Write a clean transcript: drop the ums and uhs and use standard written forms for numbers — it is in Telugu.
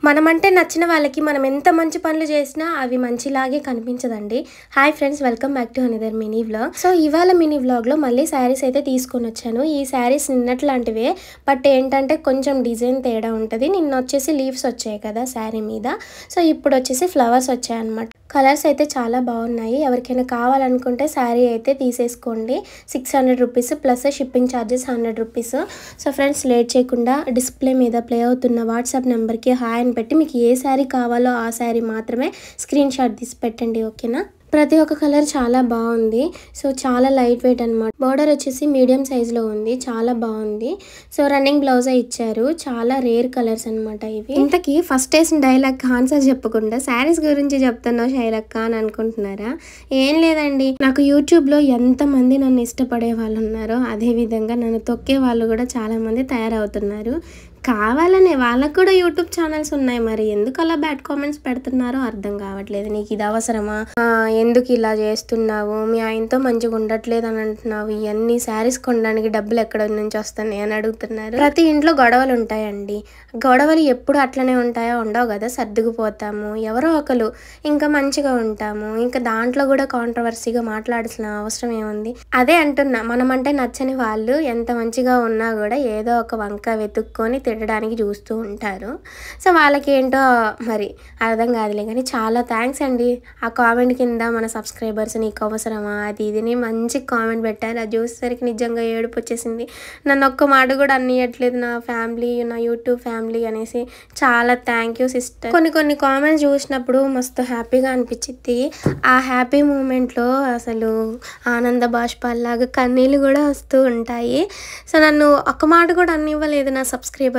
మనమంటే నచ్చిన వాళ్ళకి మనం ఎంత మంచి పనులు చేసినా అవి మంచిలాగే కనిపించదండి. Hi friends, welcome back to another mini vlog. So ఇవాళ మినీ వ్లాగ్లో మళ్ళీ శారీస్ అయితే తీసుకొని వచ్చాను. ఈ శారీస్ నిన్నట్లాంటివే, బట్ ఏంటంటే కొంచెం డిజైన్ తేడా ఉంటుంది. నిన్న వచ్చేసి లీవ్స్ వచ్చాయి కదా శారీ మీద, సో ఇప్పుడు వచ్చేసి ఫ్లవర్స్ వచ్చాయి అనమాట. కలర్స్ అయితే చాలా బాగున్నాయి. ఎవరికైనా కావాలనుకుంటే శారీ అయితే తీసేసుకోండి. 600 rupees plus shipping charges 100 rupees. So friends, late చేయకుండా డిస్ప్లే మీద ప్లే అవుతున్న వాట్సాప్ నెంబర్కి హాయ్ అని పెట్టి మీకు ఏ శారీ కావాలో ఆ శారీ మాత్రమే స్క్రీన్ షాట్ తీసి పెట్టండి, ఓకేనా? ప్రతి ఒక్క కలర్ చాలా బాగుంది. సో చాలా లైట్ వెయిట్ అనమాట. బార్డర్ వచ్చేసి మీడియం సైజులో ఉంది, చాలా బాగుంది. సో రన్నింగ్ బ్లౌజే ఇచ్చారు. చాలా రేర్ కలర్స్ అనమాట ఇవి. ఇంతకీ ఫస్ట్ వేసిన డైలాగ్ ఆన్సర్ చెప్పకుండా శారీస్ గురించి చెప్తున్నావు శైలక్క అని అనుకుంటున్నారా? ఏం లేదండి, నాకు యూట్యూబ్లో ఎంతమంది నన్ను ఇష్టపడే వాళ్ళు ఉన్నారో అదేవిధంగా నన్ను తొక్కే వాళ్ళు కూడా చాలా మంది తయారవుతున్నారు. కావాలనే వాళ్ళకు కూడా యూట్యూబ్ ఛానల్స్ ఉన్నాయి, మరి ఎందుకు అలా బ్యాడ్ కామెంట్స్ పెడుతున్నారో అర్థం కావట్లేదు. నీకు ఇది అవసరమా, ఎందుకు ఇలా చేస్తున్నావు, మీ ఆయనతో మంచిగా ఉండట్లేదు అని అంటున్నావు, ఇవన్నీ శారీస్ కొనడానికి డబ్బులు ఎక్కడ నుంచి వస్తున్నాయి అని అడుగుతున్నారు. ప్రతి ఇంట్లో గొడవలు ఉంటాయండి. గొడవలు ఎప్పుడు అట్లనే ఉంటాయో ఉండవు కదా, సర్దుకుపోతాము, ఎవరో ఒకరు ఇంకా మంచిగా ఉంటాము. ఇంకా దాంట్లో కూడా కాంట్రవర్సీగా మాట్లాడాల్సిన అవసరం ఏముంది? అదే అంటున్నా, మనమంటే నచ్చని వాళ్ళు ఎంత మంచిగా ఉన్నా కూడా ఏదో ఒక వంక వెతుక్కొని తిట్టడానికి చూస్తూ ఉంటారు. సో వాళ్ళకి ఏంటో మరి అర్థం కాదులే. కానీ చాలా థ్యాంక్స్ అండి. ఆ కామెంట్ కింద మన సబ్స్క్రైబర్స్ నీకు అవసరమా అది ఇదిని మంచి కామెంట్ పెట్టారు. అది చూసేసరికి నిజంగా ఏడుపు వచ్చేసింది. నన్ను ఒక్క మాట కూడా అనియట్లేదు నా ఫ్యామిలీ, నా యూట్యూబ్ ఫ్యామిలీ అనేసి. చాలా థ్యాంక్ యూ సిస్టర్. కొన్ని కామెంట్స్ చూసినప్పుడు మస్తు హ్యాపీగా అనిపించింది. ఆ హ్యాపీ మూమెంట్లో అసలు ఆనంద బాష్పాల్లాగా కన్నీళ్ళు కూడా వస్తూ ఉంటాయి. సో నన్ను ఒక్క మాట కూడా అనివ్వలేదు నా సబ్స్క్రైబర్స్.